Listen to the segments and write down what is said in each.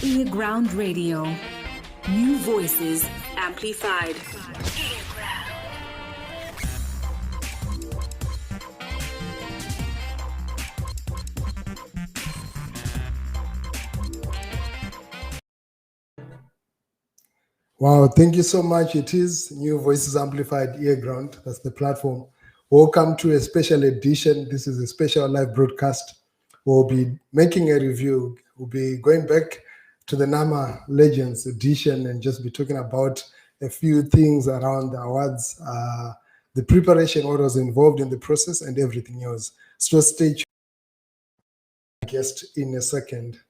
earGROUND Radio. New voices amplified. Wow, thank you so much. It is New Voices Amplified earGROUND. That's the platform. Welcome to a special edition. This is a special live broadcast. We'll be making a review. We'll be going back to the Nama Legends edition and just be talking about a few things around the awards, the preparation, what was involved in the process, and everything else. So stay tuned. Guest in a second.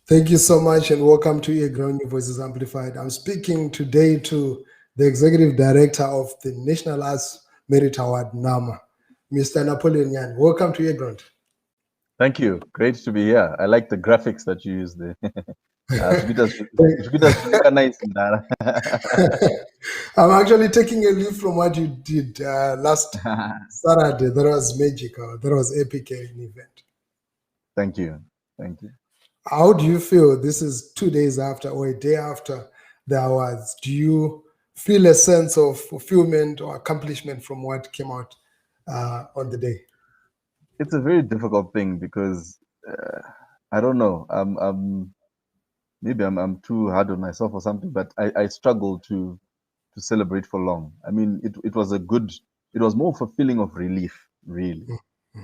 Thank you so much and welcome to earGROUND New Voices Amplified. I'm speaking today to the Executive Director of the National Arts Merit Award, NAMA, Mr. Napoleon Nyanhi. Welcome to earGROUND. Thank you. Great to be here. I like the graphics that you use there. I'm actually taking a leaf from what you did last Saturday. That was magical. That was epic event. Thank you. Thank you. How do you feel? This is 2 days after or a day after the awards. Do you feel a sense of fulfillment or accomplishment from what came out on the day? It's a very difficult thing because I don't know. Maybe I'm too hard on myself or something, but I struggle to celebrate for long. I mean, it was more of a feeling of relief, really.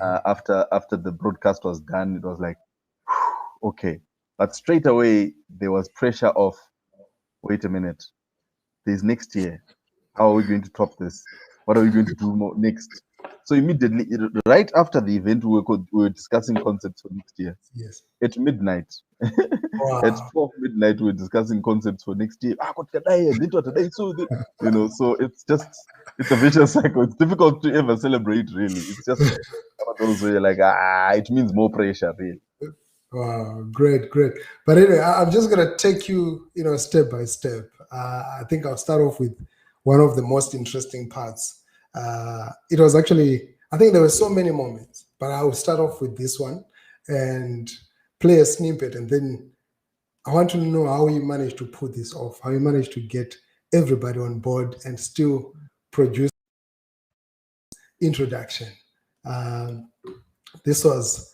After the broadcast was done, it was like, okay, but straight away there was pressure of, wait a minute, there's next year. How are we going to top this? What are we going to do next? So immediately, right after the event, we were discussing concepts for next year. Yes. At midnight, Wow. at 12 midnight, we were discussing concepts for next year. So it's a vicious cycle. It's difficult to ever celebrate, really. It's just one of those where you're like, it means more pressure, really. Wow, great. But anyway, I'm just gonna take you, step by step. I think I'll start off with one of the most interesting parts. It was actually, I think there were so many moments, but I will start off with this one and play a snippet, and then I want to know how you managed to pull this off, how you managed to get everybody on board and still produce introduction. This was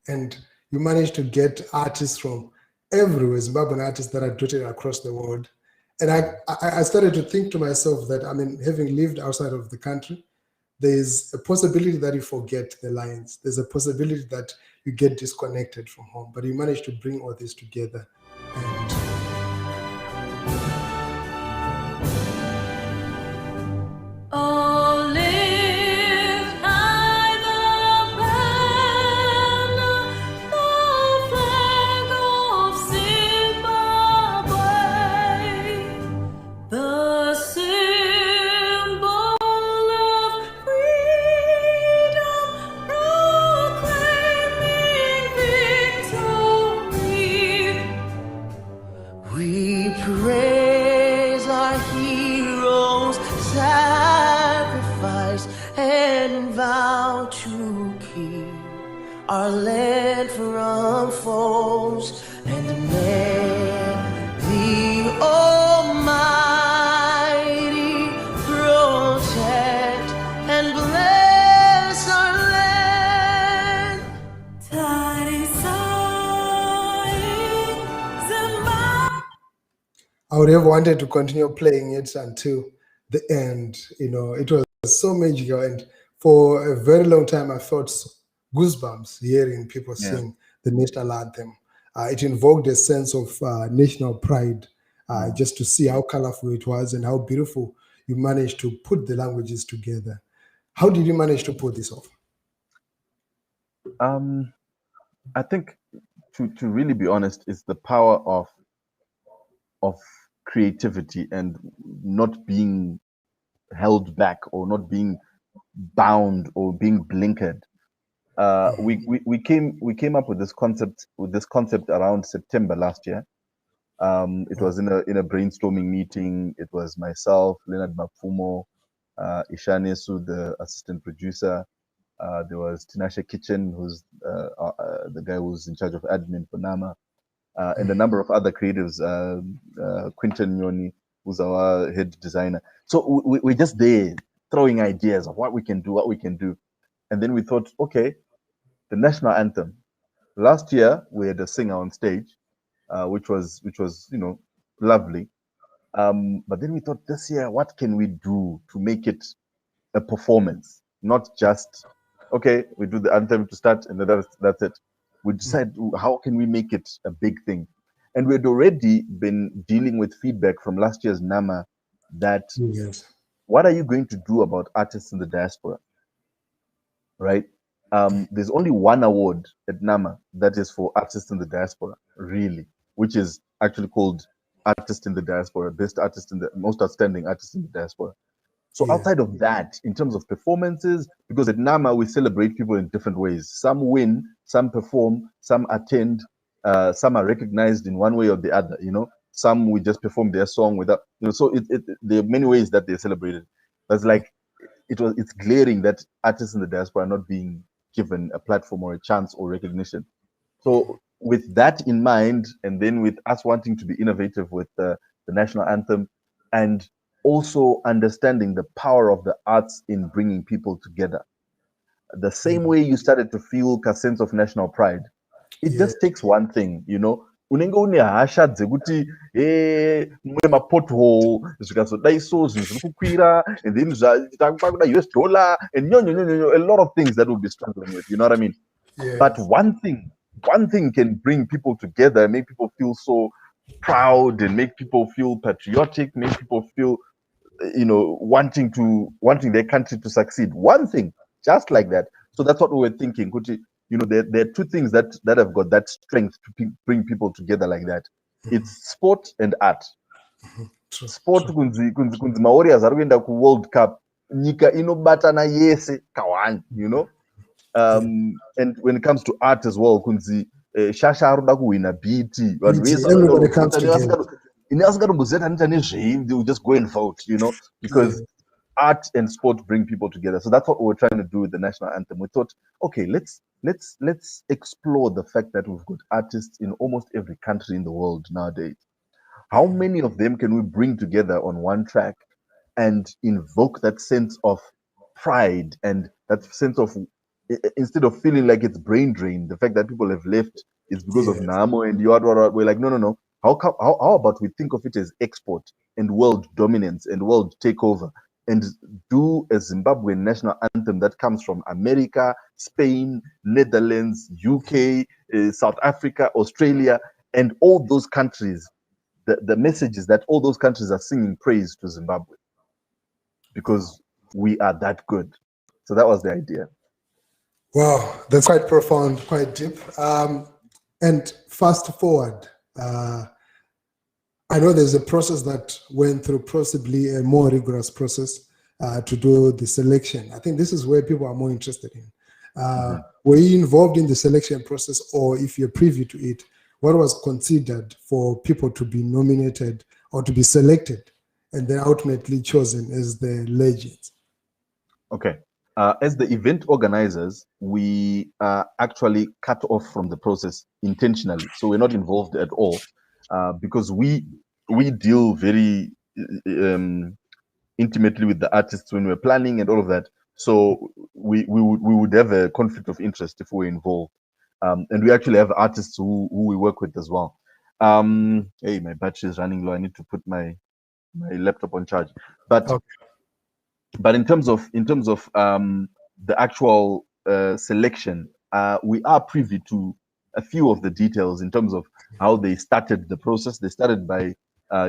and you managed to get artists from everywhere, Zimbabwean artists that are dotted across the world. And I started to think to myself that, having lived outside of the country, there's a possibility that you forget the lines. There's a possibility that you get disconnected from home, but you managed to bring all this together. Our land from foes and may the Almighty protect and bless our land. I would have wanted to continue playing it until the end. It was so magical, and for a very long time I felt goosebumps hearing people sing the national anthem. It invoked a sense of national pride, just to see how colorful it was and how beautiful you managed to put the languages together. How did you manage to pull this off? I think, to really be honest, it's the power of creativity and not being held back or not being bound or being blinkered. We came up with this concept around September last year. It was in a brainstorming meeting. It was myself, Leonard Mapfumo, Ishanesu, the assistant producer. There was Tinashe Kitchen, who's the guy who's in charge of admin for NAMA, and a number of other creatives, Quinton Nyanhi, who's our head designer. So we're just there throwing ideas of what we can do. And then we thought, okay, the national anthem. Last year, we had a singer on stage, which was lovely. But then we thought, this year, what can we do to make it a performance, not just, okay, we do the anthem to start and then that's it. We decided, how can we make it a big thing? And we had already been dealing with feedback from last year's NAMA that, Yes. what are you going to do about artists in the diaspora? Right? There's only one award at NAMA that is for artists in the diaspora, really, which is actually called Artist in the Diaspora, Best Artist in the Most Outstanding Artist in the Diaspora. So outside of that, in terms of performances, because at NAMA we celebrate people in different ways. Some win, some perform, some attend, some are recognized in one way or the other. Some we just perform their song without. So there are many ways that they're celebrated. But it's glaring that artists in the diaspora are not being given a platform or a chance or recognition. So with that in mind, and then with us wanting to be innovative with the national anthem, and also understanding the power of the arts in bringing people together. The same way you started to feel a sense of national pride, it just takes one thing, unenge une hasha dzekuti mune mapothole zvikazodai so zvinhu zviri kukwira, and then kwakuda US dollar and a lot of things that we'll be struggling with, you know what I mean? Yes. But one thing can bring people together, make people feel so proud, and make people feel patriotic, make people feel wanting their country to succeed. One thing, just like that. So that's what we were thinking. There are two things that have got that strength to bring people together like that. It's sport and art. Sport kunzi mawarriors ari kuenda ku World Cup, nyika inobatana yese kawani, and when it comes to art as well, kunzi shasha aruda kuwina BT, everybody comes together. They will just go and vote, because art and sport bring people together. So that's what we were trying to do with the national anthem. We thought, okay, let's explore the fact that we've got artists in almost every country in the world nowadays. How many of them can we bring together on one track and invoke that sense of pride and that sense of, instead of feeling like it's brain drain, the fact that people have left is because of NAMO and we're like, no. How about we think of it as export and world dominance and world takeover, and do a Zimbabwean national anthem that comes from America, Spain, Netherlands, UK, South Africa, Australia, and all those countries. The message is that all those countries are singing praise to Zimbabwe because we are that good. So that was the idea. Wow, that's quite profound, quite deep. And fast forward, I know there's a process that went through, possibly a more rigorous process to do the selection. I think this is where people are more interested in. Were you involved in the selection process, or if you're privy to it, what was considered for people to be nominated or to be selected and then ultimately chosen as the legends? Okay. As the event organizers, we are actually cut off from the process intentionally. So we're not involved at all because we deal very intimately with the artists when we're planning and all of that. So we would have a conflict of interest if we're involved. And we actually have artists who we work with as well. Hey, my battery is running low. I need to put my laptop on charge. But Okay. But in terms of the actual selection, we are privy to a few of the details in terms of how they started the process. They started by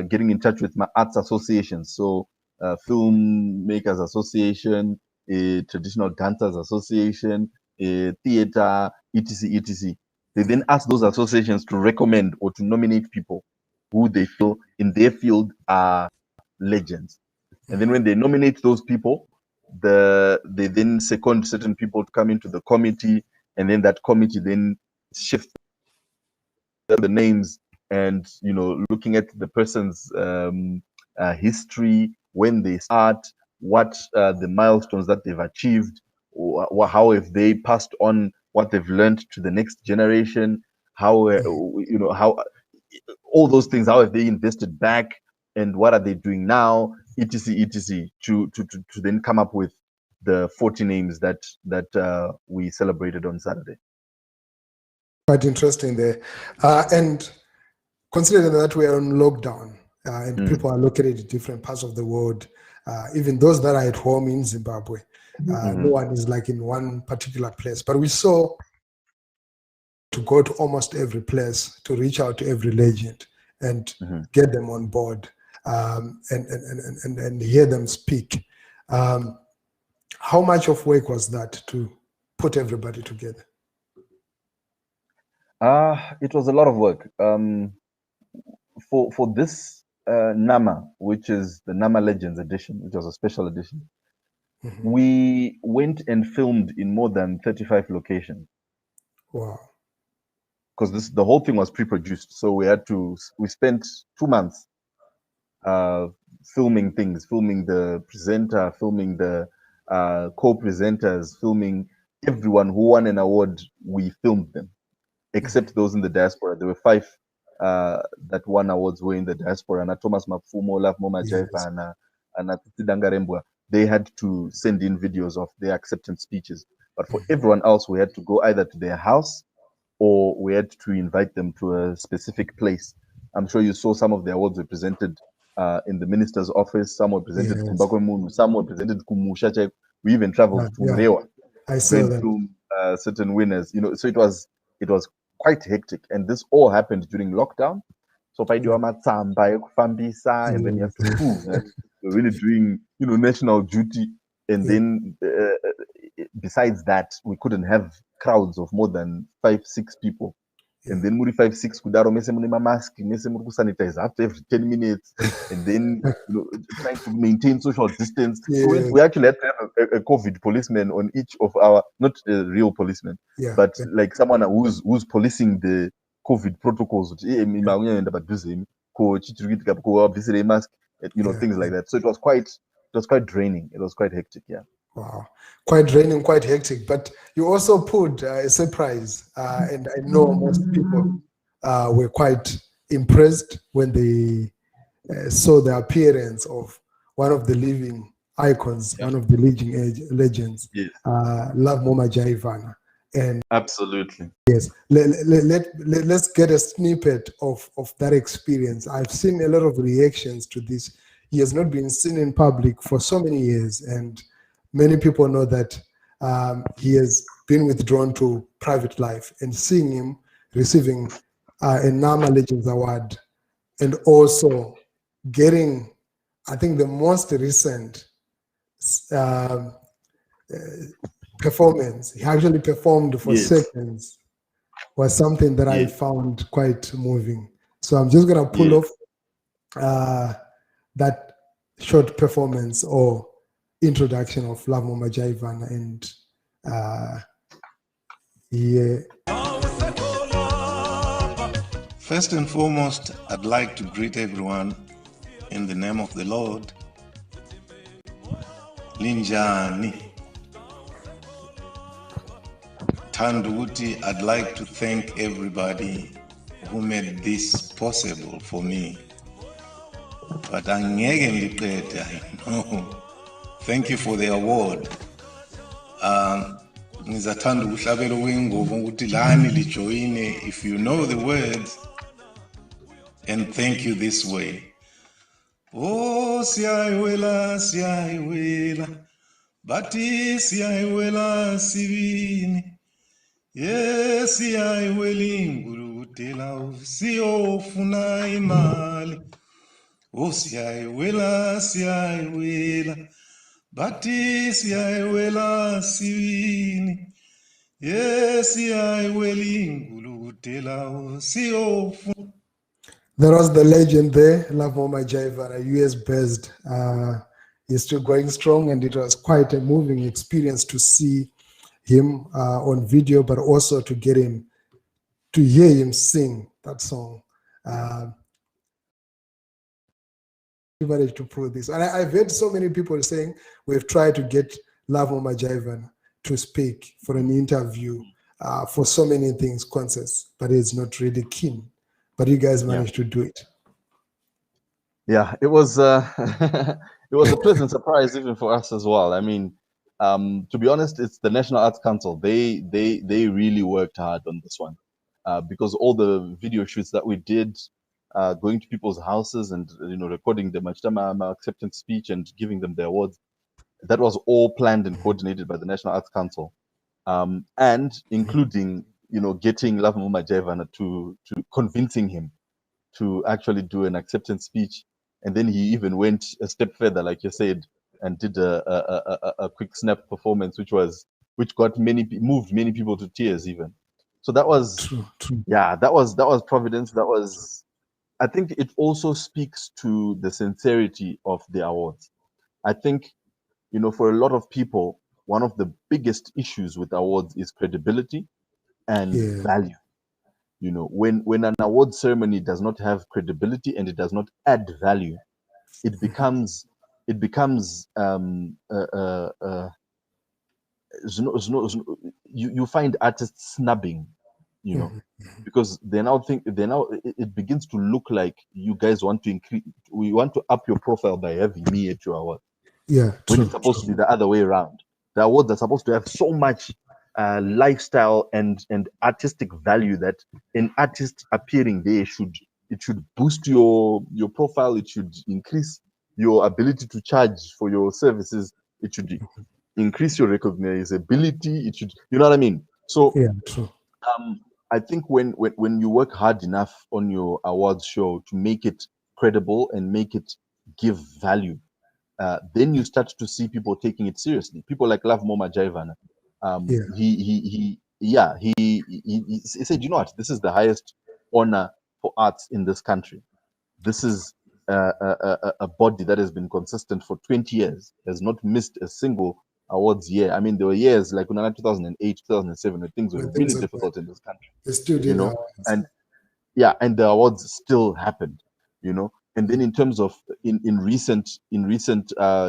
getting in touch with my arts associations. So Filmmakers Association, a Traditional Dancers Association, a theater, etc., etc. They then asked those associations to recommend or to nominate people who they feel in their field are legends. And then when they nominate those people, they then second certain people to come into the committee, and then that committee then shifts the names and looking at the person's history, when they start, what the milestones that they've achieved, or how have they passed on what they've learned to the next generation, how how all those things, how have they invested back, and what are they doing now, etc., etc., to then come up with the 40 names that we celebrated on Saturday. Quite interesting there. And considering that we are on lockdown and people are located in different parts of the world, even those that are at home in Zimbabwe, no one is like in one particular place. But we saw to go to almost every place to reach out to every legend and get them on board and hear them speak. How much of work was that to put everybody together? It was a lot of work. For this Nama, which is the Nama Legends edition, which was a special edition, we went and filmed in more than 35 locations. Wow. Because the whole thing was pre-produced. So we spent 2 months filming things, filming the presenter, filming the co-presenters, filming everyone who won an award. We filmed them, except those in the diaspora. There were 5 that won awards were in the diaspora. And Thomas Mapfumo, Love Moma Jaifa, and Dangarembwa. They had to send in videos of their acceptance speeches. But for everyone else, we had to go either to their house or we had to invite them to a specific place. I'm sure you saw some of the awards were presented in the minister's office. Some were presented to Mbakwemunu, some were presented to Mushache. We even traveled to Mrewa. I saw that. Film, certain winners, so it was quite hectic, and this all happened during lockdown. So and then you have to prove that you're really doing national duty, and then besides that, we couldn't have crowds of more than 5-6 people. And then muri 5-6 kudaro mese mune mask, mese muri sanitize after every 10 minutes, and then trying to maintain social distance. So we actually had to have a COVID policeman on each of our, not a real policeman, but like someone who's policing the COVID protocols. Things like that. So it was quite draining. It was quite hectic. Yeah. Wow, quite draining, quite hectic. But you also put a surprise, and I know most people were quite impressed when they saw the appearance of one of the living icons, one of the legends, Love Moma Jaivana. And absolutely, yes, let's get a snippet of that experience. I've seen a lot of reactions to this. He has not been seen in public for so many years, and many people know that he has been withdrawn to private life, and seeing him receiving a Nama Legends Award and also getting, I think, the most recent performance, he actually performed for seconds, was something that I found quite moving. So I'm just going to pull off that short performance or introduction of Love Moma Jaivana, and First and foremost, I'd like to greet everyone in the name of the Lord. Nyanhi. Tanduti, I'd like to thank everybody who made this possible for me. But I know. Thank you for the award. Ngizathanda ukuhlabela kwengoma ukuthi lani lijoyine if you know the words, and thank you this way. Oh siyayiwela siyayiwela bathi siyayiwela sibini siyaiwelingulukutela siyofuna imali. Siyaiwela, bati siyaiwela siwini. Siyaiwelingulukutela siyofuna. That was the legend there, Love Mama Jaiva, a US-based. He's still going strong, and it was quite a moving experience to see him on video, but also to get him, to hear him sing that song. We managed to prove this. And I've heard so many people saying we've tried to get Love Mama Jaivan to speak for an interview for so many things, concerts, but he's not really keen. But you guys managed to do it. Yeah, it was it was a pleasant surprise even for us as well. I mean, to be honest, it's the National Arts Council. They really worked hard on this one because all the video shoots that we did, going to people's houses and recording the Machitama acceptance speech and giving them the awards, that was all planned and coordinated by the National Arts Council, and including getting Love Mama Jaivan to convincing him to actually do an acceptance speech. And then he even went a step further, like you said, and did a quick snap performance, which got moved many people to tears even. So that was true. Yeah, that was Providence. I think it also speaks to the sincerity of the awards. I think, for a lot of people, one of the biggest issues with awards is credibility and value. When an award ceremony does not have credibility and it does not add value, it becomes you find artists snubbing, because it begins to look like you guys want to up your profile by having me at your award. Yeah, when it's supposed to be the other way around. The awards are supposed to have so much lifestyle and artistic value that an artist appearing there should boost your profile. It should increase your ability to charge for your services. It should increase your recognizability. It should, you know what I mean? So yeah, true. I think when you work hard enough on your awards show to make it credible and make it give value, then you start to see people taking it seriously. People like Love Mama Jaivan. He said, you know what, this is the highest honor for arts in this country. This is a body that has been consistent for 20 years, has not missed a single awards year. I mean, there were years like 2008, 2007, where things were really difficult in this country. They still did, and the awards still happened, And then in terms of in recent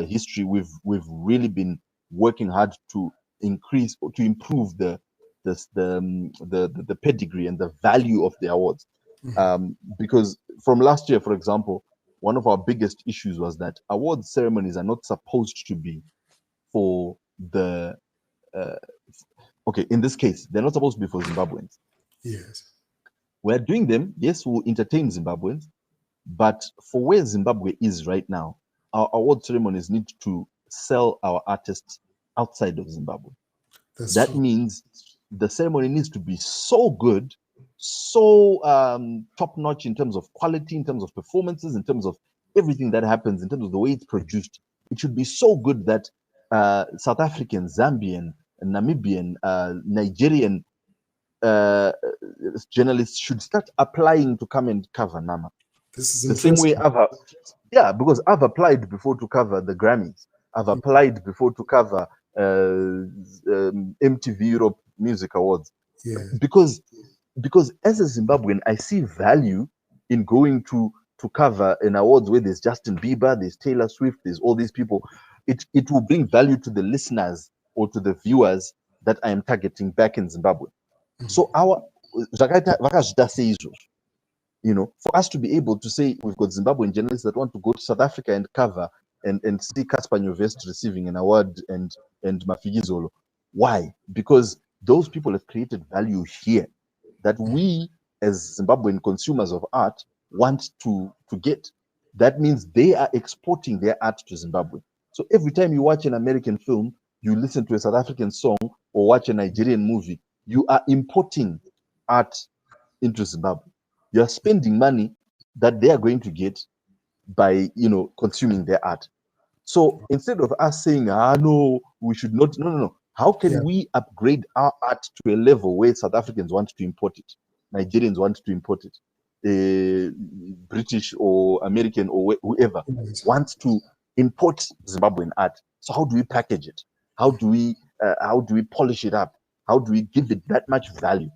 history, we've really been working hard to improve the pedigree and the value of the awards. Because from last year, for example, one of our biggest issues was that award ceremonies are not supposed to be for the in this case, they're not supposed to be for Zimbabweans. Yes. We're doing them, yes, we'll entertain Zimbabweans, but for where Zimbabwe is right now, our award ceremonies need to sell our artists outside of Zimbabwe. That means the ceremony needs to be so good, so top-notch in terms of quality, in terms of performances, in terms of everything that happens, in terms of the way it's produced. It should be so good that South African, Zambian, Namibian, Nigerian journalists should start applying to come and cover NAMA. This is the same way because I've applied before to cover the Grammys. I've applied before to cover MTV Europe Music Awards. Yeah. Because as a Zimbabwean, I see value in going to cover an awards where there's Justin Bieber, there's Taylor Swift, there's all these people. It will bring value to the listeners or to the viewers that I am targeting back in Zimbabwe. So for us to be able to say we've got Zimbabwean journalists that want to go to South Africa and cover and see Cassper Nyovest receiving an award and Mafikizolo. Why? Because those people have created value here that we as Zimbabwean consumers of art want to get. That means they are exporting their art to Zimbabwe. So every time you watch an American film, you listen to a South African song or watch a Nigerian movie, you are importing art into Zimbabwe. You are spending money that they are going to get by consuming their art. So instead of us saying, no, we should not, no. How can we upgrade our art to a level where South Africans want to import it, Nigerians want to import it, British or American or whoever wants to import Zimbabwean art? So how do we package it? How do we polish it up? How do we give it that much value?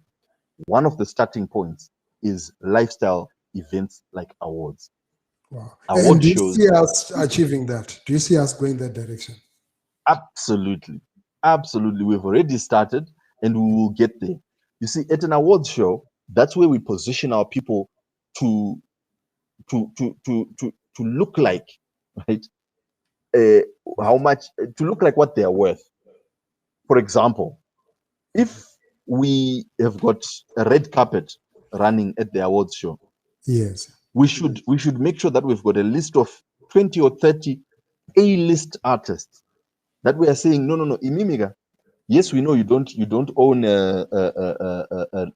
One of the starting points is lifestyle events like awards. Wow. Award and do you shows. see us achieving that? Do you see us going that direction? Absolutely. We've already started and we will get there. You see, at an awards show, that's where we position our people to look like, right? How much to look like what they are worth. For example, if we have got a red carpet running at the awards show, yes, we should make sure that we've got a list of 20 or 30 A-list artists that we are saying, no, Imimiga, yes, we know you don't own a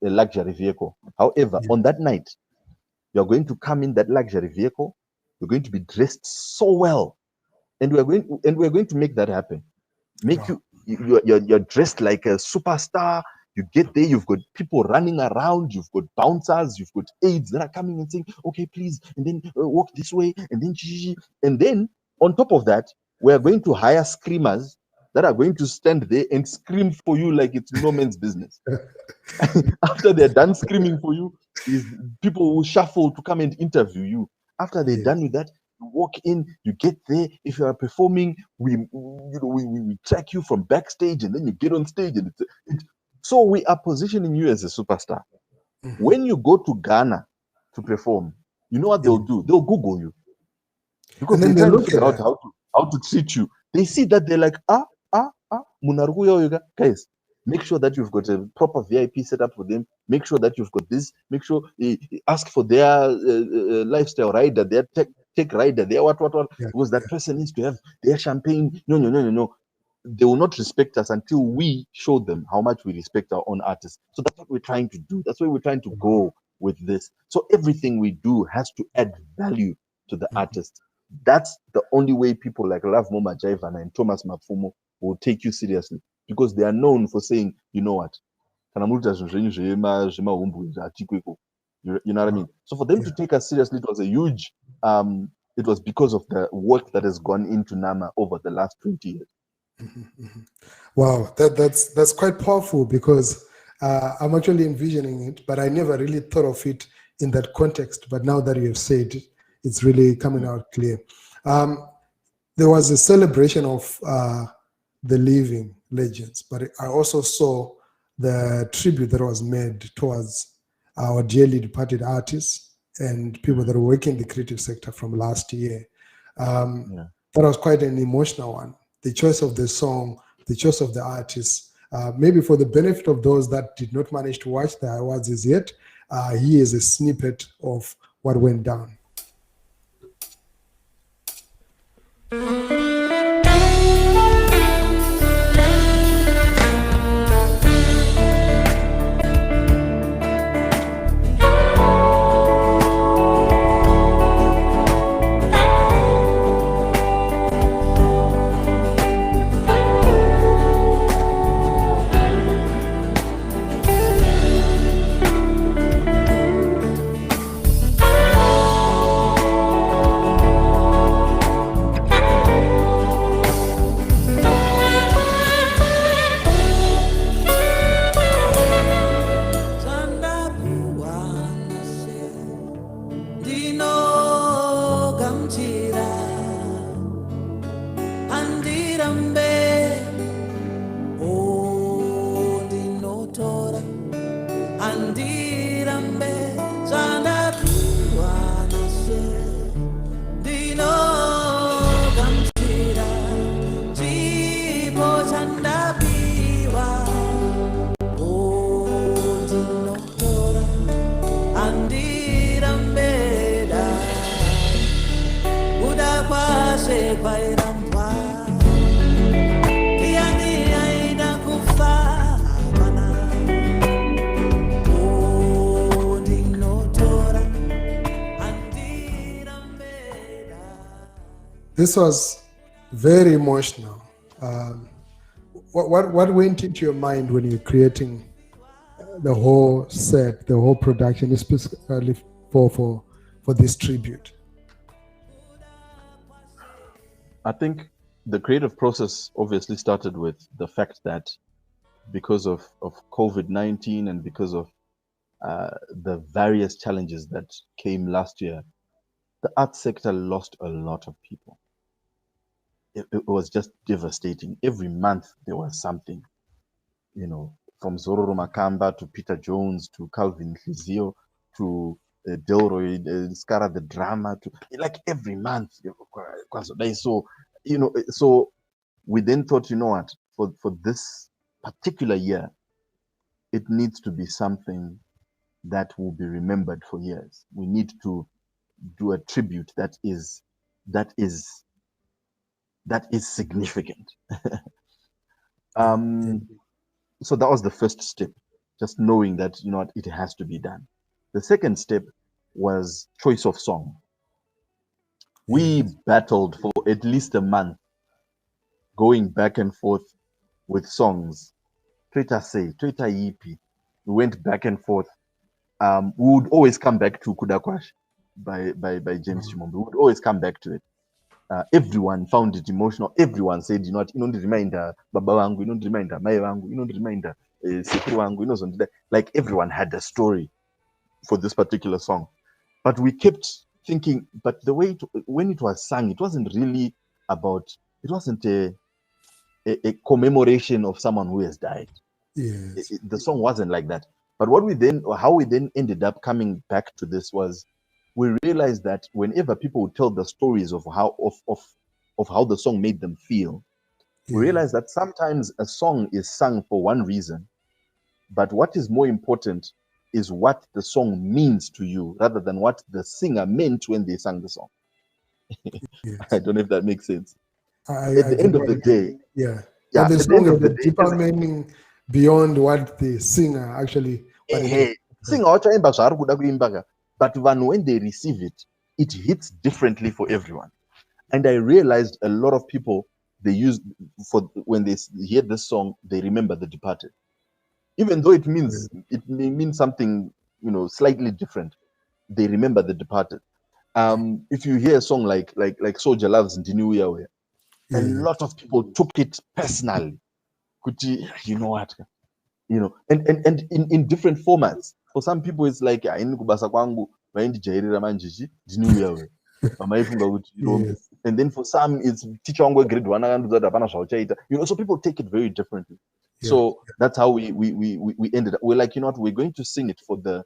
luxury vehicle. However, on that night, you're going to come in that luxury vehicle. You're going to be dressed so well, and we're going to make that happen. You're dressed like a superstar. You get there, you've got people running around, you've got bouncers, you've got aides that are coming and saying, okay, please, and then walk this way, and then on top of that, we are going to hire screamers that are going to stand there and scream for you like it's no man's business. After they're done screaming for you, is people will shuffle to come and interview you. After they're done with that, you walk in, you get there. If you are performing, we track you from backstage, and then you get on stage, and so we are positioning you as a superstar. Mm-hmm. When you go to Ghana to perform, you know what they'll do? They'll Google you. Because they try to figure out how to treat you. They see that they're like, guys, make sure that you've got a proper VIP set up for them. Make sure that you've got this. Make sure, ask for their lifestyle rider, their tech rider, their what. Because that person needs to have their champagne. No. They will not respect us until we show them how much we respect our own artists. So that's what we're trying to do. That's where we're trying to go with this. So everything we do has to add value to the artist. That's the only way people like Love Moma Jaivana and Thomas Mafumo will take you seriously, because they are known for saying, you know what? You know what I mean? So for them to take us seriously, it was a huge, it was because of the work that has gone into NAMA over the last 20 years. Wow, that's quite powerful, because I'm actually envisioning it, but I never really thought of it in that context. But now that you have said it, it's really coming out clear. There was a celebration of the living legends, but I also saw the tribute that was made towards our dearly departed artists and people that are working in the creative sector from last year. That was quite an emotional one. The choice of the song, the choice of the artist. Maybe for the benefit of those that did not manage to watch the awards as yet, here is a snippet of what went down. this was very emotional. What went into your mind when you're creating the whole set, the whole production, especially for this tribute? I think the creative process obviously started with the fact that because of COVID-19 and because of the various challenges that came last year, the art sector lost a lot of people. It was just devastating. Every month there was something, from Zororo Makamba to Peter Jones to Calvin Lizio to Delroy Skara the drama, to like every month. So we then thought, you know what, for this particular year, it needs to be something that will be remembered for years. We need to do a tribute that is significant. So that was the first step, just knowing that, you know what, it has to be done. The second step was choice of song. We battled for at least a month, going back and forth with songs. Twitter EP. We went back and forth. We would always come back to Kudakwash by James Chimombe. We would always come back to it. Everyone found it emotional. Everyone said, you know what, reminder baba wangu, reminder mai wangu, reminder sekuru wangu, like everyone had a story for this particular song. But we kept thinking, but the way when it was sung, it wasn't really about, it wasn't a commemoration of someone who has died. Yes. The song wasn't like that. But how we then ended up coming back to this was, we realized that whenever people would tell the stories of how the song made them feel, we realized that sometimes a song is sung for one reason, but what is more important is what the song means to you rather than what the singer meant when they sang the song. Yes. I don't know if that makes sense. At the end of the day, but the at the song end of has the a day, deeper meaning beyond what the singer actually. singer wachaimba zvaari kuda kuimba, but when they receive it, it hits differently for everyone. And I realized a lot of people, they use, for when they hear this song, they remember the departed, even though it may mean something, slightly different. They remember the departed. If you hear a song like Soldier Loves Ndini, a lot of people took it personally. You know what, and in different formats. For some people, it's like, kubasa kwangu vaindijairira manjichi ndinouya we vamaifunga kuti irombe. And then for some, it's teacher wangu grade 1 akandiudza kuti hapana zvauchaita. So people take it very differently. So that's how we ended up. We're like, you know what, we're going to sing it for the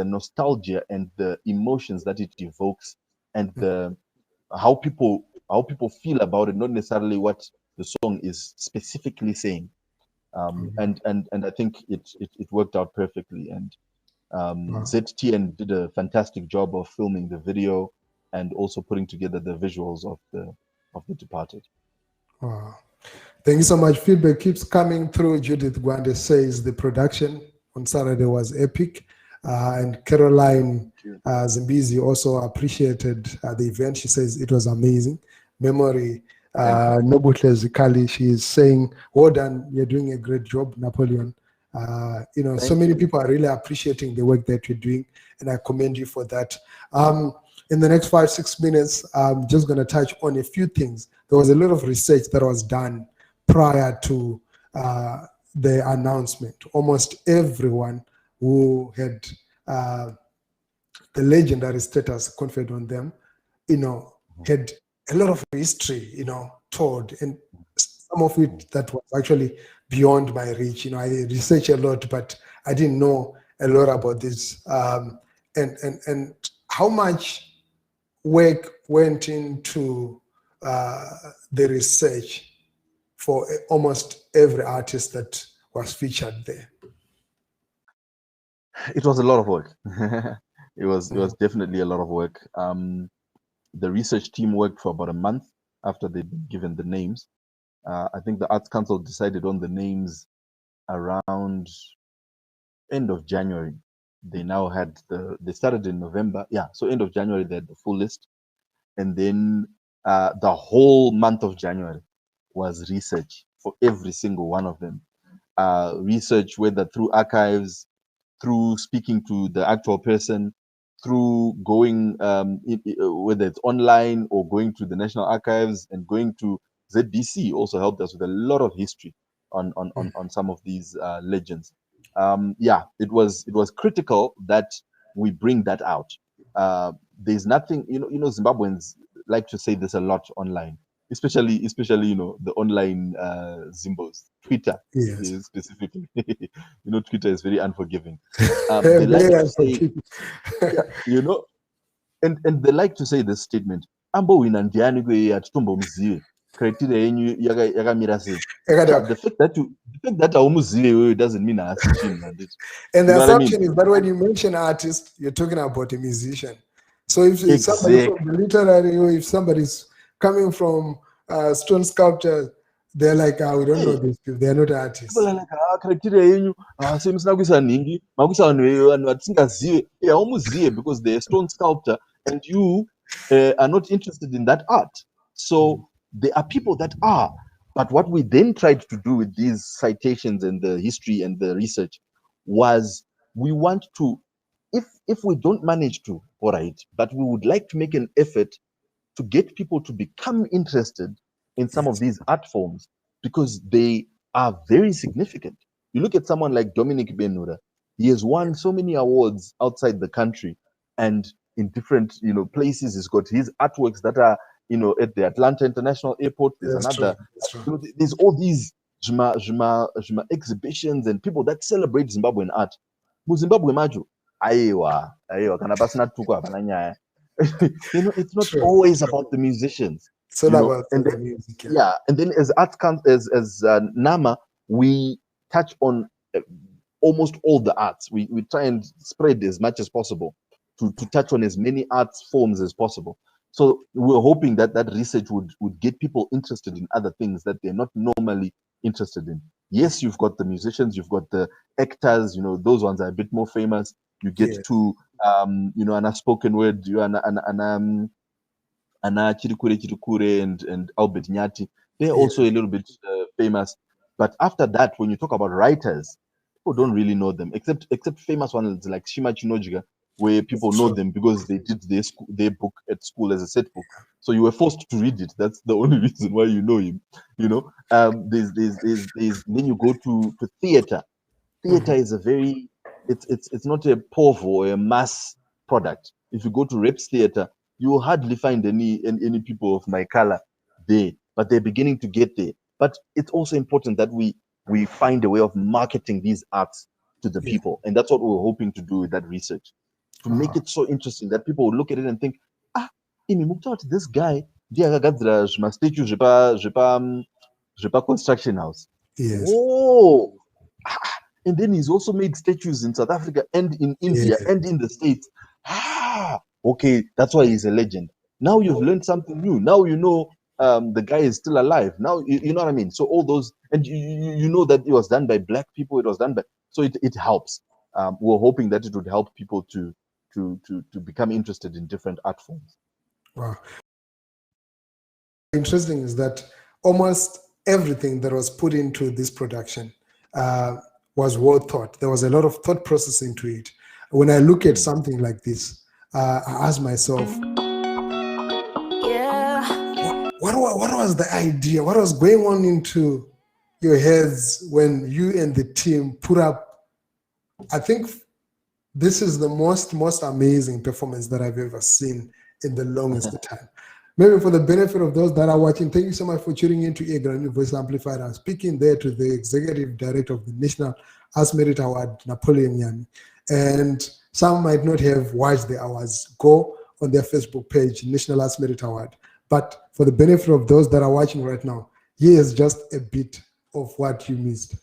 nostalgia and the emotions that it evokes, and how people feel about it, not necessarily what the song is specifically saying. And I think it worked out perfectly. And ZTN did a fantastic job of filming the video and also putting together the visuals of the departed. Wow. Thank you so much. Feedback keeps coming through. Judith Gwande says the production on Saturday was epic. And Caroline Zimbizi also appreciated the event. She says it was amazing. Memory, Nobutle Zikali, she is saying, well done, you're doing a great job, Napoleon. So many people are really appreciating the work that you're doing, and I commend you for that. In the next 5-6 minutes, I'm just going to touch on a few things. There was a lot of research that was done prior to the announcement. Almost everyone who had the legendary status conferred on them, had a lot of history, told, and some of it that was actually beyond my reach. I researched a lot, but I didn't know a lot about this. And how much work went into the research for almost every artist that was featured there? It was a lot of work. It was definitely a lot of work. The research team worked for about a month after they'd been given the names. I think the Arts Council decided on the names around end of January. They now had they started in November. Yeah, so end of January, they had the full list. And then The whole month of January was research for every single one of them. Research, whether through archives, through speaking to the actual person, through going, whether it's online or going to the National Archives and going to ZBC, also helped us with a lot of history on some of these legends. Yeah, it was critical that we bring that out. There's nothing, Zimbabweans like to say this a lot online, especially the online Zimbos, Twitter. Yes. Specifically. Twitter is very unforgiving. They like to say, and they like to say this statement, ambo wina ndiani kwe atitombo mziwe criteria yenyu yakamira sei. The fact that aumuzive doesn't mean asichin. And the assumption is that when you mention artist, you're talking about a musician. So if somebody from the literary, or if somebody's coming from stone sculpture, they're like, we don't know these people. They're not artists. People are like, criteria yenyu semusina kuisa nhingi makuisa vanhu atisingazive. Aumuzive because they're a stone sculptor and you are not interested in that art. So there are people that are. But what we then tried to do with these citations and the history and the research was we want to, if we don't manage to, all right, but we would like to make an effort to get people to become interested in some of these art forms because they are very significant. You look at someone like Dominic Benhura, he has won so many awards outside the country and in different places. He's got his artworks that are at the Atlanta International Airport. There's there's all these Juma exhibitions and people that celebrate Zimbabwean art. Zimbabwe maju, aiwa, kana pasina tuko hapana nyaya. It's not always about the musicians. It's all about the music. Yeah, and then as NAMA, we touch on almost all the arts. We try and spread as much as possible to touch on as many art forms as possible. So we're hoping that research would get people interested in other things that they're not normally interested in. Yes, you've got the musicians, you've got the actors, those ones are a bit more famous. You get to, an spoken word, Anna Chirikure and Albert Nyati. They're also a little bit famous. But after that, when you talk about writers, people don't really know them, except famous ones like Shima Chinojiga, where people know them because they did their book at school as a set book. So you were forced to read it. That's the only reason why you know him. There's then you go to theater. Theater is a very it's not a POV or a mass product. If you go to Reps Theater, you will hardly find any people of my color there, but they're beginning to get there. But it's also important that we find a way of marketing these arts to the people, and that's what we're hoping to do with that research, to make it so interesting that people will look at it and think, this guy, my statue, construction house. Yes. Oh, and then he's also made statues in South Africa and in India and in the States. Okay, that's why he's a legend. Now you've learned something new. Now the guy is still alive. Now you know what I mean. So all those, and you know that it was done by Black people. It was done by, so it helps. We're hoping that it would help people to become interested in different art forms. Wow. Interesting is that almost everything that was put into this production was well thought. There was a lot of thought process into it. When I look at something like this, I ask myself, what was the idea? What was going on into your heads when you and the team put up? I think this is the most amazing performance that I've ever seen in the longest time. Maybe for the benefit of those that are watching, thank you so much for tuning into earGROUND New Voice Amplified. I'm speaking there to the Executive Director of the National Arts Merit Award, Napoleon Nyanhi. And some might not have watched the awards. Go on their Facebook page, National Arts Merit Award. But for the benefit of those that are watching right now, here's just a bit of what you missed.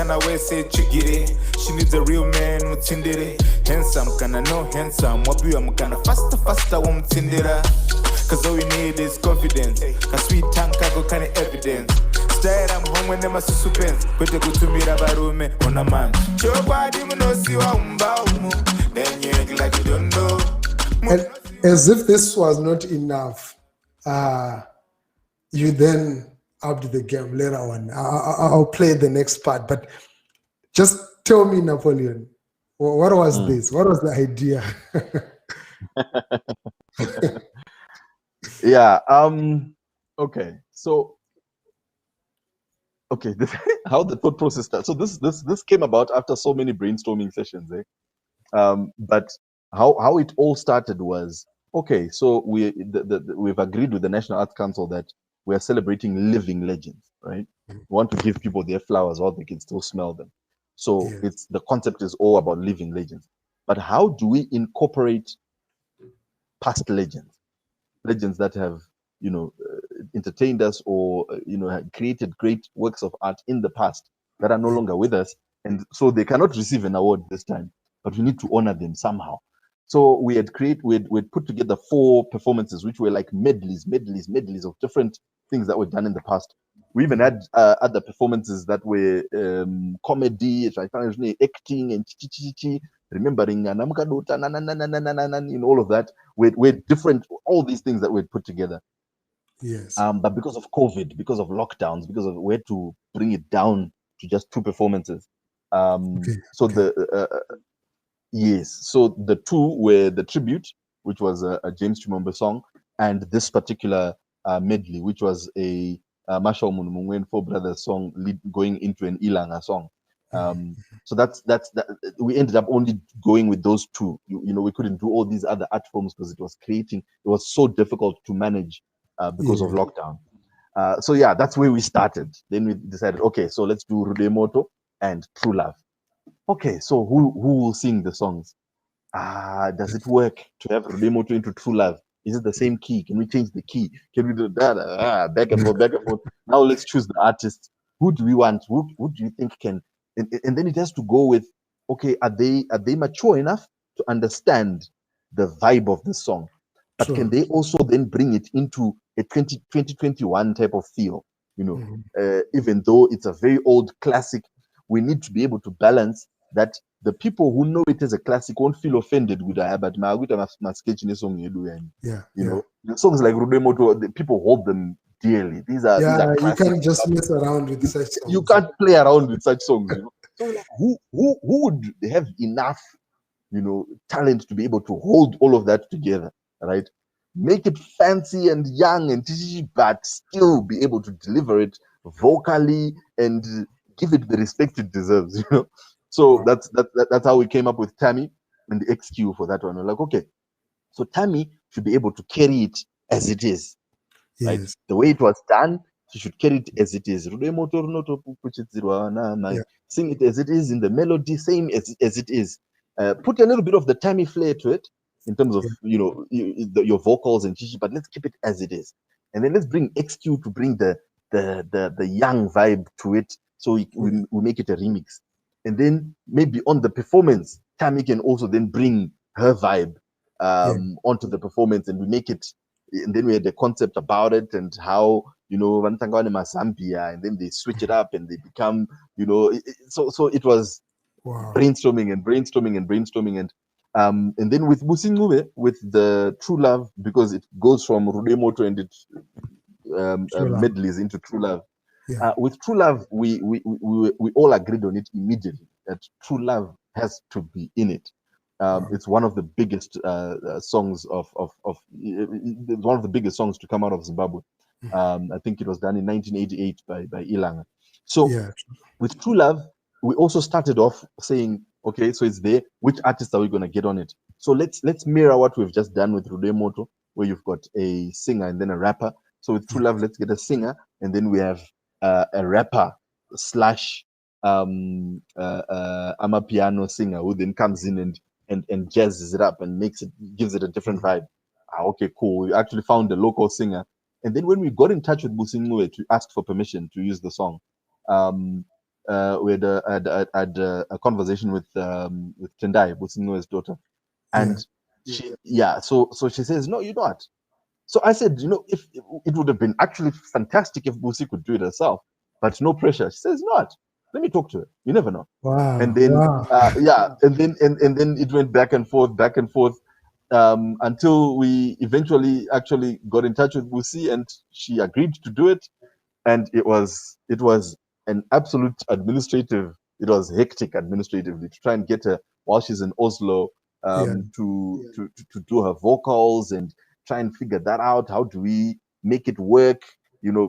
kana wese chigiri. She needs a real man mutindiri. Handsome kana no handsome. Wabiwa mukana faster wumtindira. Cause all we need is confidence. A sweet tongue kago kani evidence. Style I'm home when them a suspense. Kwete kutumira barume on a man. Chobadi munosiwa umbaumu. Then you act like you don't know. And as if this was not enough, you then upped the game later on. I'll play the next part, but just tell me, Napoleon, what was this? What was the idea? Yeah. Okay. So, how the thought process started. So this came about after so many brainstorming sessions, but how it all started was, okay, so we've agreed with the National Arts Council that we are celebrating living legends, right? We want to give people their flowers while they can still smell them. So the concept is all about living legends. But how do we incorporate past legends that have, entertained us or, have created great works of art in the past that are no longer with us? And so they cannot receive an award this time, but we need to honor them somehow. So we'd put together 4 performances, which were like medleys of different things that were done in the past. We even had other performances that were comedy, acting, and remembering, and all of that. We're different, all these things that we had put together. Yes. But because of COVID, because of lockdowns, we had to bring it down to just 2 performances. Yes. So the 2 were the tribute, which was a James Chimombe song, and this particular medley, which was a Marshall Munumungwe 4 Brothers song going into an Ilanga song. So that's we ended up only going with those 2. We couldn't do all these other art forms because it was so difficult to manage because of lockdown. So yeah, that's where we started. Then we decided, okay, so let's do Rudemoto and True Love. Okay, so who will sing the songs? Does it work to have Rudemoto into True Love? Is it the same key? Can we change the key? Can we do that? Back and forth. Now let's choose the artist. Who do we want? Who do you think can? And then it has to go with, okay, are they mature enough to understand the vibe of the song? But can they also then bring it into a 2021 type of feel? Even though it's a very old classic, we need to be able to balance that. The people who know it as a classic won't feel offended with it, but my sketch in a song you do, and the songs like Rudemoto, the people hold them dearly. These are you can't just mess around with such songs. You can't play around with such songs. So like, who would have enough, talent to be able to hold all of that together, right? Make it fancy and young and but still be able to deliver it vocally and give it the respect it deserves, So that's how we came up with Tammy and the XQ for that one. We're like, okay, so Tammy should be able to carry it as it is, right? The way it was done, she should carry it as it is. Sing it as it is in the melody, same as it is. Put a little bit of the Tammy flair to it in terms of your vocals and chichi, but let's keep it as it is. And then let's bring XQ to bring the young vibe to it, so we make it a remix. And then maybe on the performance, Tammy can also then bring her vibe onto the performance, and we make it. And then we had the concept about it and how, Vantangwane Mazambia, and then they switch it up and they become, so it was brainstorming and then with Musingube, with the True Love, because it goes from Rudemoto and it medleys into True Love. With True Love, we all agreed on it immediately that True Love has to be in it. It's one of the biggest songs one of the biggest songs to come out of Zimbabwe. I think it was done in 1988 by Ilanga. So with True Love, we also started off saying, okay, so it's there. Which artists are we going to get on it? So let's mirror what we've just done with Rudemoto, where you've got a singer and then a rapper. So with True Love, let's get a singer, and then we have a rapper / amapiano singer who then comes in and jazzes it up and gives it a different vibe. Okay, cool. We actually found a local singer. And then when we got in touch with Busingwe to ask for permission to use the song, had a conversation with Tendai, Businue's daughter, and so she says, no, you know what? So I said, if it would have been actually fantastic if Busi could do it herself, but no pressure. She says, not. Let me talk to her. You never know. Wow. And then and then it went back and forth, until we eventually actually got in touch with Busi, and she agreed to do it. And it was an absolute it was hectic administratively to try and get her while she's in Oslo to do her vocals and try and figure that out. How do we make it work?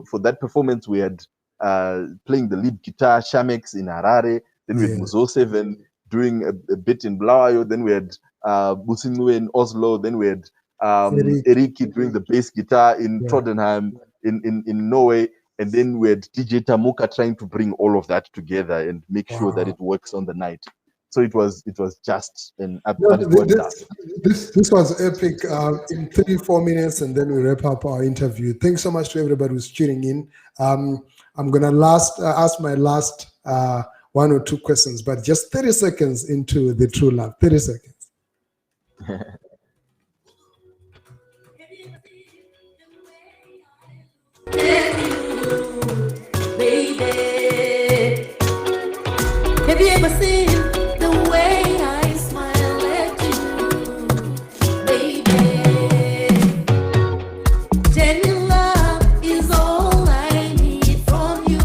For that performance, we had playing the lead guitar, Shamex in Harare. Then we had Muzo 7 doing a bit in Blawayo. Then we had Businue in Oslo. Then we had Eriki doing the bass guitar in Trondheim in Norway. And then we had DJ Tamuka trying to bring all of that together and make sure that it works on the night. So it was just an this was epic. In 3-4 minutes, and then we wrap up our interview. Thanks so much to everybody who's tuning in. I'm gonna ask my last 1 or 2 questions, but just 30 seconds into the true love. 30 seconds. Baby, have you ever seen the way I smile at you? Baby, genuine love is all I need from you,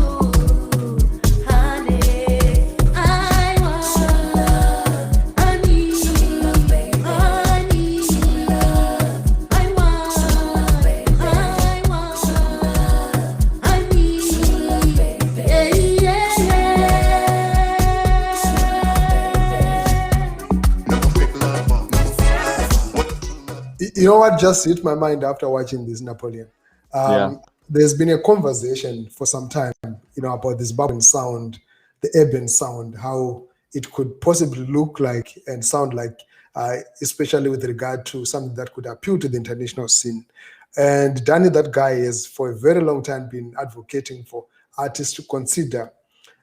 honey. I want love, I need love, baby. I need love, I want love, baby. I want love, I need love, baby. You know what just hit my mind after watching this, Napoleon? There's been a conversation for some time, about this Zimbabwean sound, the urban sound, how it could possibly look like and sound like, especially with regard to something that could appeal to the international scene. And Danny, that guy, has for a very long time been advocating for artists to consider,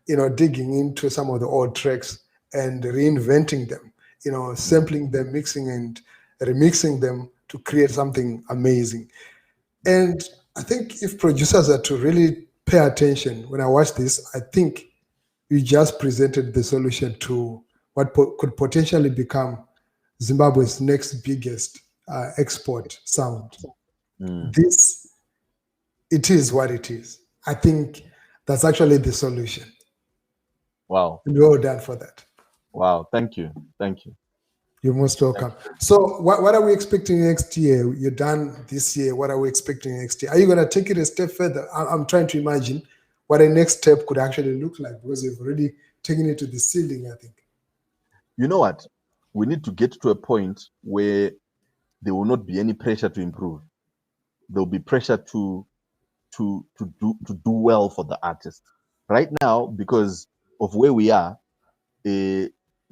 digging into some of the old tracks and reinventing them, sampling them, mixing and remixing them to create something amazing. And I think if producers are to really pay attention, when I watch this, I think you just presented the solution to what could potentially become Zimbabwe's next biggest export sound. It is what it is. I think that's actually the solution. Wow. And well done for that. Wow. Thank you. You're most welcome. So what are we expecting next year? You're done this year. What are we expecting next year? Are you going to take it a step further? I'm trying to imagine what a next step could actually look like, because you've already taken it to the ceiling, I think. You know what? We need to get to a point where there will not be any pressure to improve. There will be pressure to do well for the artist. Right now, because of where we are,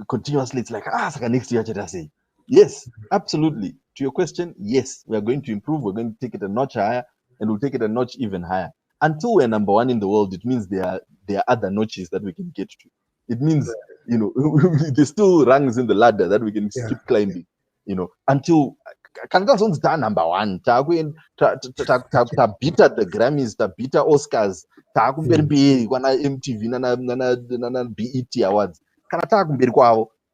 continuously it's like next year I say. Yes, absolutely. To your question, yes, we are going to improve. We're going to take it a notch higher, and we'll take it a notch even higher. Until we're number 1 in the world, it means there are other notches that we can get to. It means there's still rungs in the ladder that we can keep climbing. Until number 1, ta beat the Grammys, ta beat Oscars, ta kwana MTV na BET awards.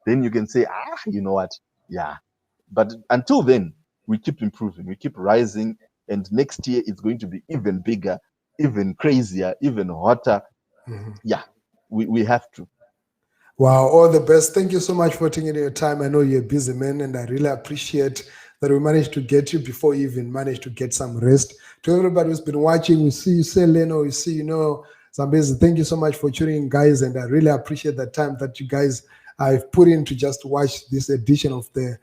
Then you can say, you know what? Yeah. But until then, we keep improving, we keep rising, and next year it's going to be even bigger, even crazier, even hotter. Yeah, we have to. Wow, all the best. Thank you so much for taking your time. I know you're a busy man, and I really appreciate that we managed to get you before you even managed to get some rest. To everybody who's been watching, we see you, Seleno, we see Zambezi. Thank you so much for tuning in, guys, and I really appreciate the time that you guys have put in to just watch this edition of the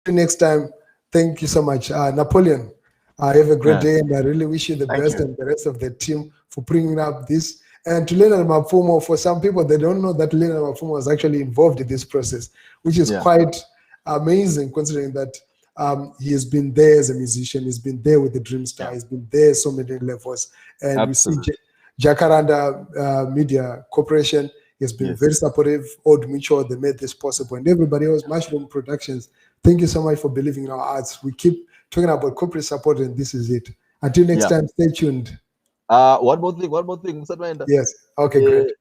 next time. Thank you so much. Napoleon, have a great day, and I really wish you the best and the rest of the team for bringing up this. And to Leonard Mafumo, for some people, they don't know that Leonard Mafumo was actually involved in this process, which is quite amazing, considering that he has been there as a musician, he's been there with the Dream Star, he's been there so many levels. And Jacaranda Media Corporation has been Yes. very supportive. Old Mutual, they made this possible, and everybody else, Mushroom Productions. Thank you so much for believing in our arts. We keep talking about corporate support, and this is it. Until next time, stay tuned. One more thing, Mr. Yes. Okay, great.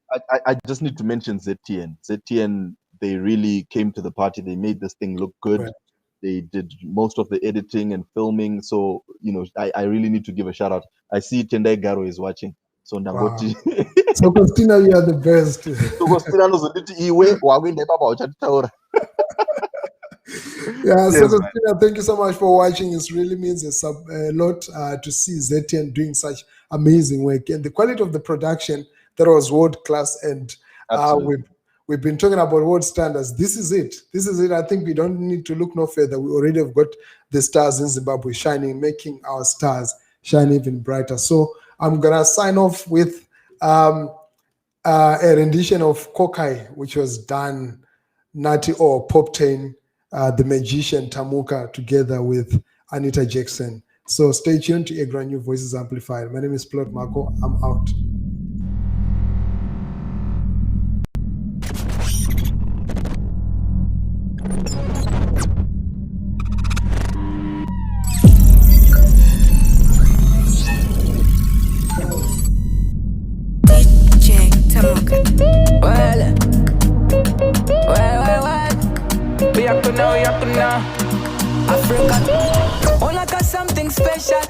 I just need to mention ZTN. ZTN, they really came to the party. They made this thing look good. Right. They did most of the editing and filming. So, I really need to give a shout out. I see Tendai Garo is watching. So, Nangoti. So, Christina, you are the best. So, Christina knows a little iwe, wawinde papa wachataura. Yeah, Yes, so man. Christina, thank you so much for watching. It really means a lot to see ZTN doing such amazing work. And the quality of the production, that was world class. And Absolutely. we've been talking about world standards. This is it. This is it. I think we don't need to look no further. We already have got the stars in Zimbabwe shining, making our stars shine even brighter. So I'm going to sign off with a rendition of Kokai, which was done Nati or Poptain, the magician Tamuka, together with Anita Jackson. So stay tuned to earGROUND New Voices Amplified. My name is Plot Marco. I'm out. DJ Tamuka. Well. We up to now. Africa. Oh, like a something special.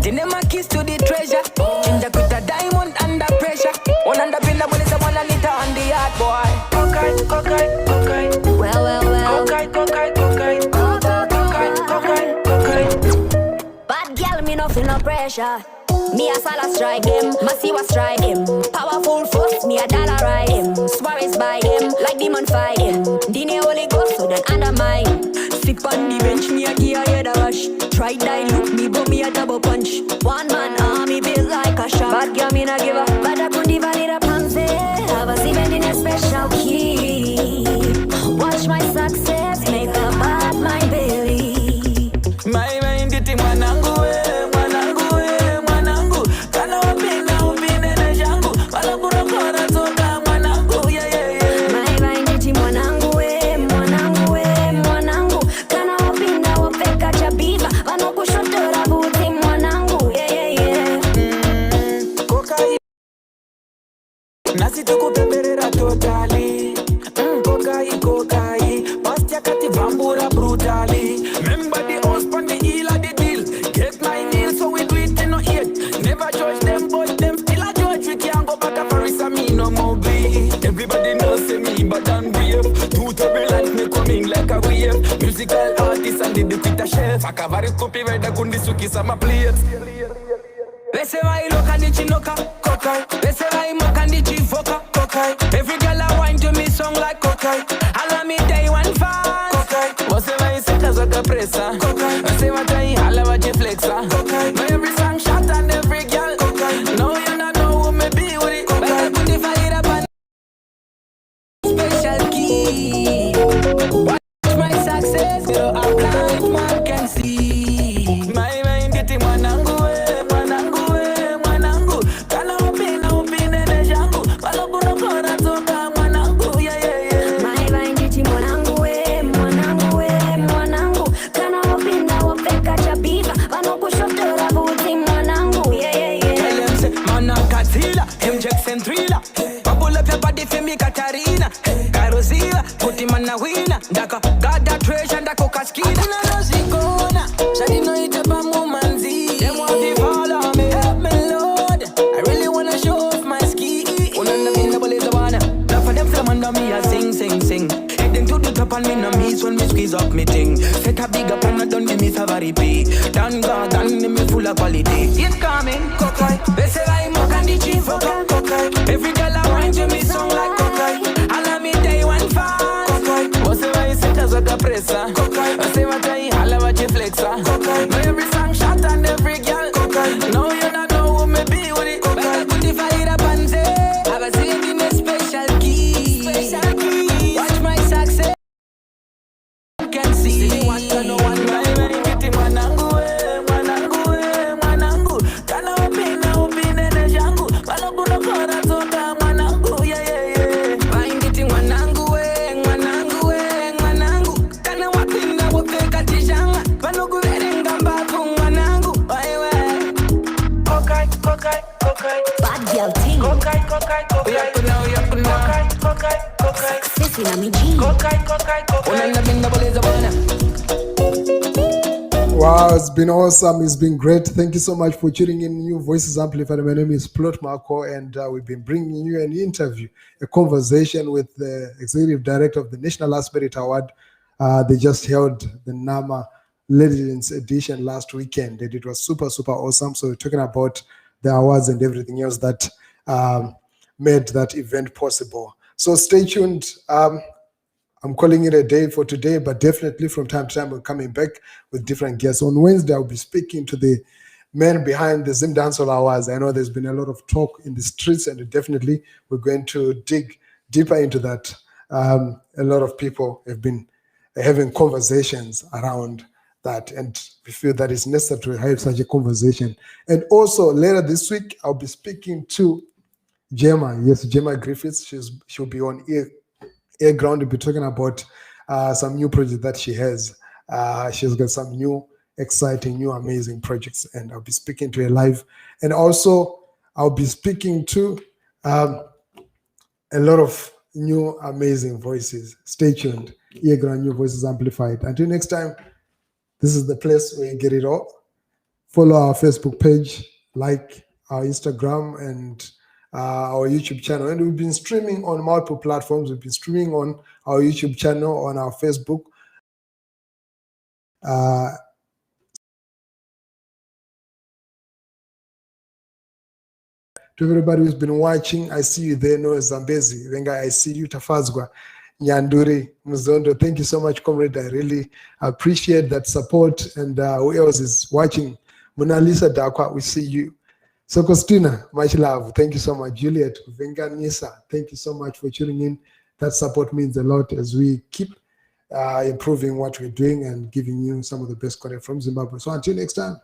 Dinner my keys to the treasure. Ginger with a diamond under pressure. One under pin the money, someone on it on the yard, boy. Cocaine. Well. Cocaine. Bad girl, me no feel no pressure. Me a sala strike him, Masiwa strike him. Powerful force, me a dollar ride him. Suarez by him, like demon fight him. Dine Holy Ghost, so that undermine. Sit on the bench, me a gear head a rush. Try dilute me, but me a double punch. One man army built like a shot. Bad girl, me na give up. But I couldn't valid a panze. I was even in a special key. Watch my success, make a bad my belly. My mind getting mwanangu. Kana upina na jangu. Wala kurokora toka mwanangu. Yeah. My mind iti mwanangu mwanangu. Kana wapinda wapeka chabiva. Vano kushotora buti mwanangu. Yeah. Cocaine. Nasi tukupeperera totally. Cocaine. Past ya kati vambura brutally. Remember the house pan the heel of the deal. Get my meal so we do it in no ear. Never judge them, but them still a judge. We can't go back to Paris and me no more bleed. Everybody knows say me but I'm brave. Two turbulence me coming like a wave. Musical artist and the with a chef. Akavari copyright kundi suki sama players. Lese vai loka di chinoka, cocaine. Lese vai moka di chivoka, cocaine. Every girl a wine to me song like cocaine. Hala me day one fan, cocaine. Você vai se casa com pressa, cocaine. Você vai tai hala vai te flexa, cocaine. But every song shot and every girl, cocaine. No you not know who me be with it, cocaine. Better put the fire up and special key. Watch my success, so a blind man can see. My mind getting mwanangu. Kana upina na jangu. Wala kurokora toka mwanangu. Yeah. My mind iti mwanangu. Kana wapinda wapeka chabiva. Vano kushotora buti mwanangu. Yeah. Tell them say, man a Godzilla, him Jackson thriller. Bubble up your body for me Katarina. Carozilla, put him on a winner. Daka, got that treasure, dako kaskina. Adina no zikona, shadi no ita pa mumanzi. Them want to follow me, help me Lord. I really wanna show off my ski. Unanda mina bole zawana. Now for them film under me a sing. Head them to the top and me no miss when me squeeze up me thing. Set a big up and I don't miss a very big. Dan me full of quality. It's coming, cocaine. They say I mock and the chief cocaine. Every girl I wine to me song like cocaine. Hala me day one fan, cocaine. Você vai se casa com pressa, cocaine. Você vai tai hala vai te flexa, cocaine. But every song shot and every girl, cocaine. No you not know who me be with it, cocaine. Better put the fire up and say, I was in a special key. Watch my success. Can see. No one right, get him mwanangu. Kana upina na jangu. Bad girl thing. We up and now, we up and now. Success in a me jeans. Una na binda boliza bana. Wow, it's been awesome. It's been great. Thank you so much for tuning in. New Voices Amplified. My name is Plot Marco, and we've been bringing you an interview, a conversation with the Executive Director of the National Last Merit Award. They just held the NAMA Legends edition last weekend, and it was super, super awesome. So we're talking about the awards and everything else that made that event possible. So stay tuned. I'm calling it a day for today, but definitely from time to time we're coming back with different guests. On Wednesday, I'll be speaking to the men behind the Zim Dancehall Awards. I know there's been a lot of talk in the streets, and definitely we're going to dig deeper into that. A lot of people have been having conversations around that, and we feel that it's necessary to have such a conversation. And also later this week, I'll be speaking to Gemma. Yes, Gemma Griffiths. She'll be on earGROUND. We'll be talking about some new projects that she has. She's got some new, exciting, new, amazing projects, and I'll be speaking to her live. And also, I'll be speaking to a lot of new, amazing voices. Stay tuned. earGROUND, New Voices Amplified. Until next time, this is the place where you get it all. Follow our Facebook page, like our Instagram, and our YouTube channel. And we've been streaming on multiple platforms. We've been streaming on our YouTube channel, on our Facebook. To everybody who's been watching, I see you there. Noah Zambezi, Venga, I see you. Tafazgwa, Nyanduri, Muzondo. Thank you so much, comrade. I really appreciate that support. And who else is watching? Mona Lisa Dakwa, we see you. So Costina, much love. Thank you so much. Juliet, Venga Nisa, thank you so much for tuning in. That support means a lot as we keep improving what we're doing and giving you some of the best content from Zimbabwe. So until next time.